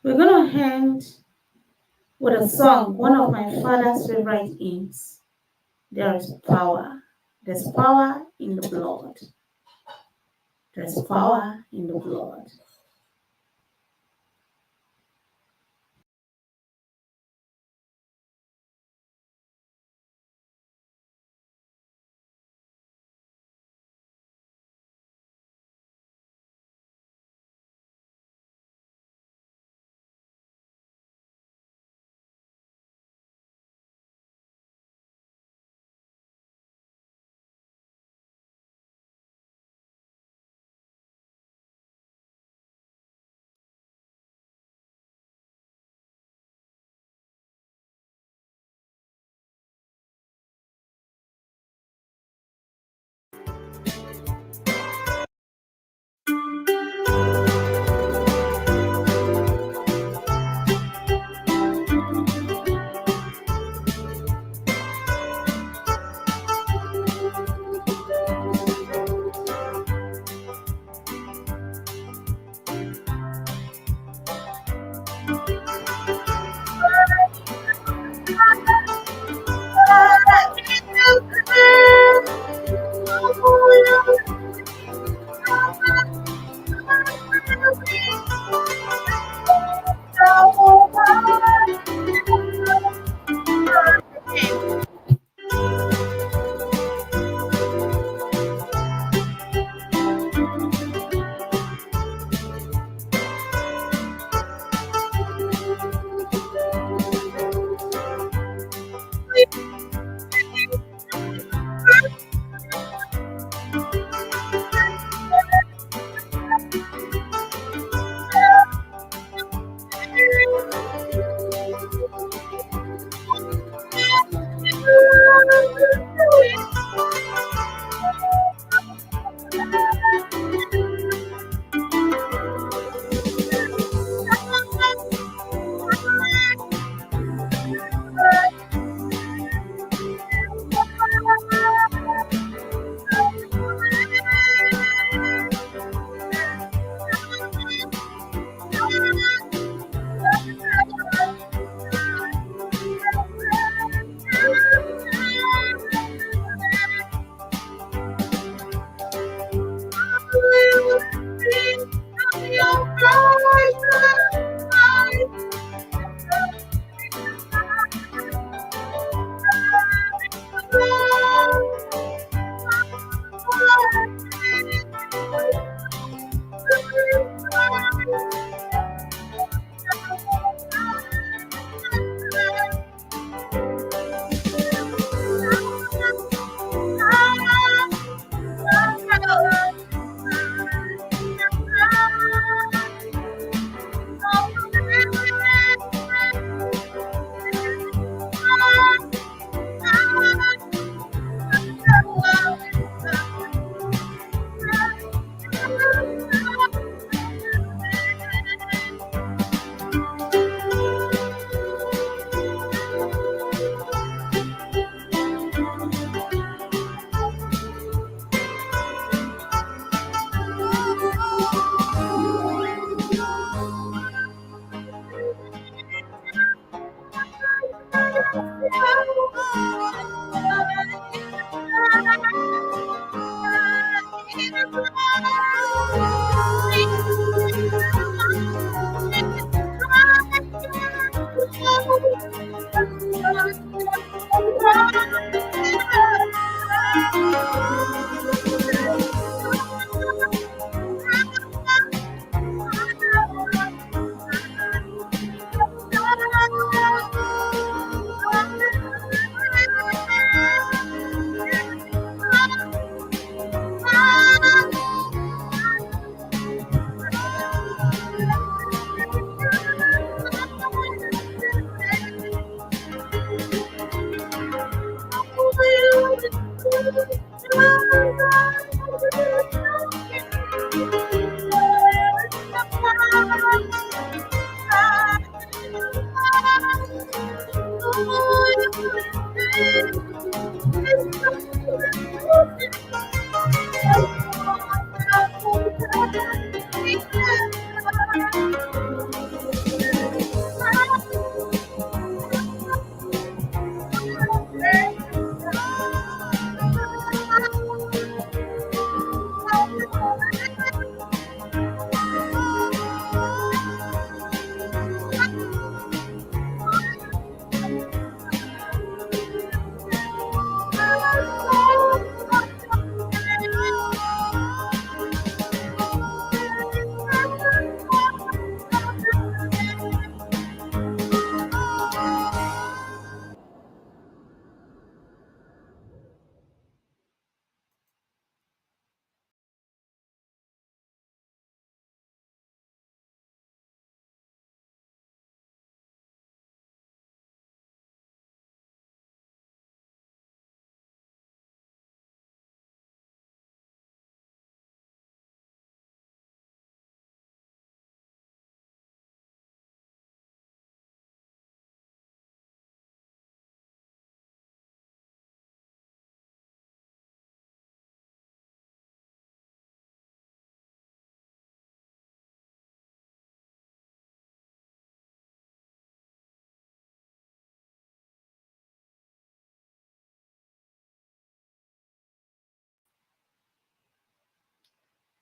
We're going to end with a song, one of my father's favorite hymns. There is power. There's power in the blood. There's power in the blood.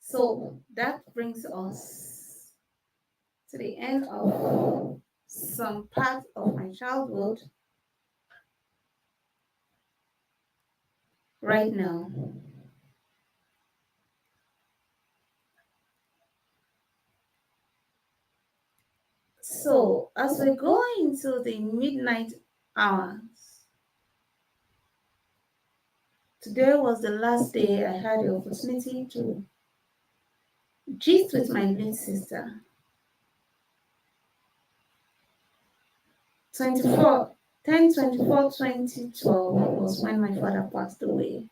So that brings us to the end of some part of my childhood right now. So as we go into the midnight hours, today was the last day I had the opportunity to gist with my big sister. 2012 was when my father passed away.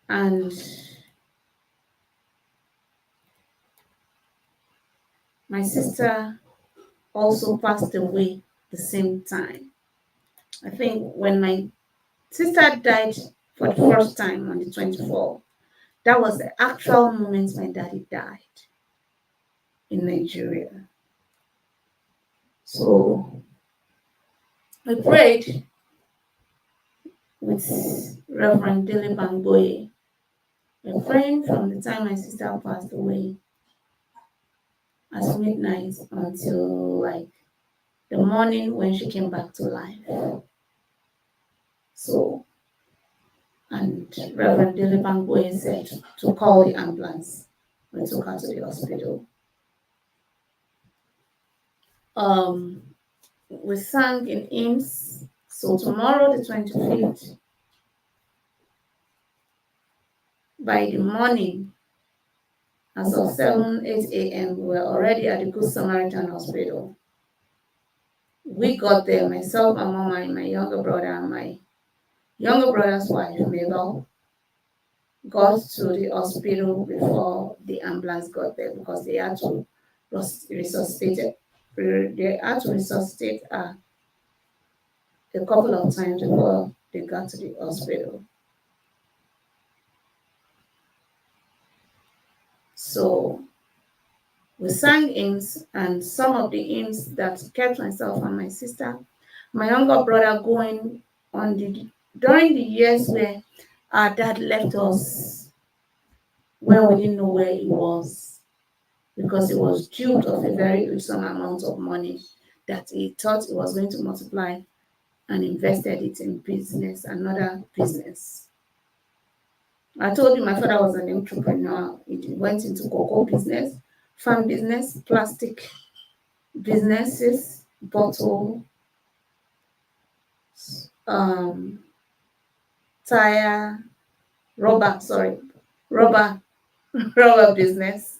And my sister also passed away the same time. I think when my sister died for the first time on the 24th, that was the actual moment my daddy died in Nigeria. So we prayed with Reverend Dele Bangboye. We're praying from the time my sister passed away at midnight until like the morning when she came back to life. So, and Reverend Dele Bangboye said to call the ambulance. We took her to the hospital. We sang in hymns. So tomorrow, the 25th, by the morning, as of 7, 8 a.m., we were already at the Good Samaritan Hospital. We got there, myself, my mama, and my younger brother, and my younger brother's wife, Mabel, got to the hospital before the ambulance got there because they had to resuscitate her a couple of times before they got to the hospital. So we sang hymns, and some of the hymns that kept myself and my sister, my younger brother going on during the years where our dad left us when we didn't know where he was, because he was due of a very huge amount of money that he thought he was going to multiply and invested it in business, another business. I told you my father was an entrepreneur. He went into cocoa business, farm business, plastic businesses, bottle, tire, rubber business.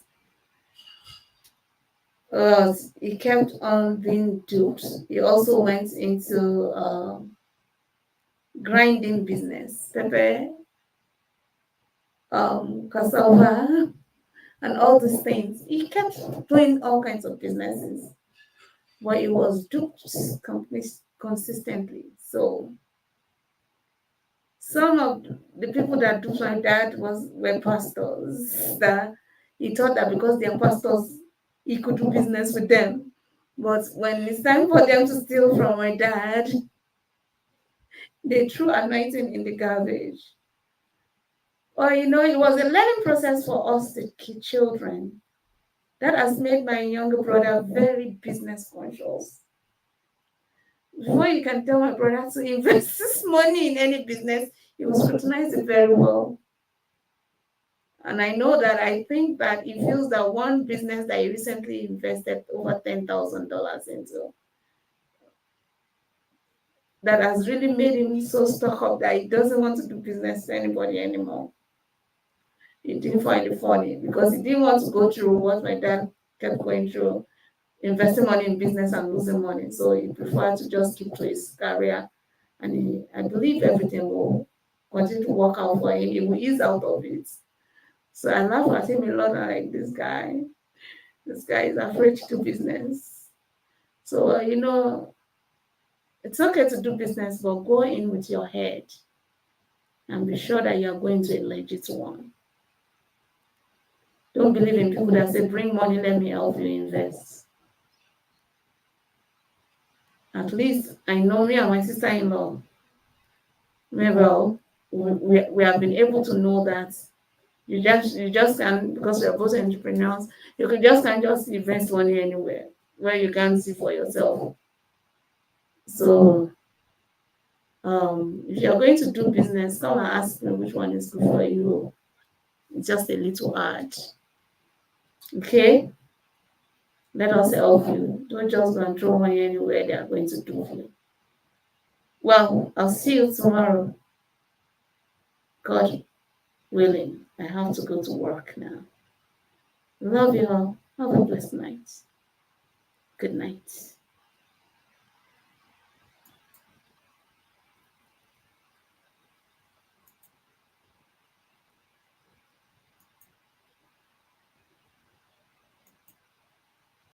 He kept on being duped. He also went into grinding business, pepper, cassava, and all these things. He kept doing all kinds of businesses, but he was duped consistently. So some of the people that duped my dad were pastors, that he thought that because they're pastors, he could do business with them. But when it's time for them to steal from my dad, they threw anointing in the garbage. Or, it was a learning process for us, the children. That has made my younger brother very business conscious. Before you can tell my brother to invest his money in any business, he will scrutinize it very well. And I think that he feels that one business that he recently invested over $10,000 into, that has really made him so stuck up that he doesn't want to do business with anybody anymore. He didn't find it funny because he didn't want to go through what my dad kept going through, investing money in business and losing money. So he preferred to just keep to his career. And I believe everything will continue to work out for him. He will ease out of it. So I laugh at him a lot. I'm like, this guy is afraid to do business. So, it's okay to do business, but go in with your head and be sure that you're going to a legit one. Don't believe in people that say, bring money, let me help you invest. At least I know me and my sister-in-law, Mabel, we have been able to know that You just can, because we are both entrepreneurs, you can just can't just invest money anywhere where you can't see for yourself. So if you're going to do business, come and ask me which one is good for you. It's just a little hard. Okay? Let us help you. Don't just go and throw money anywhere they are going to do for you. Well, I'll see you tomorrow. God willing. I have to go to work now. Love you all. Have a blessed night. Good night.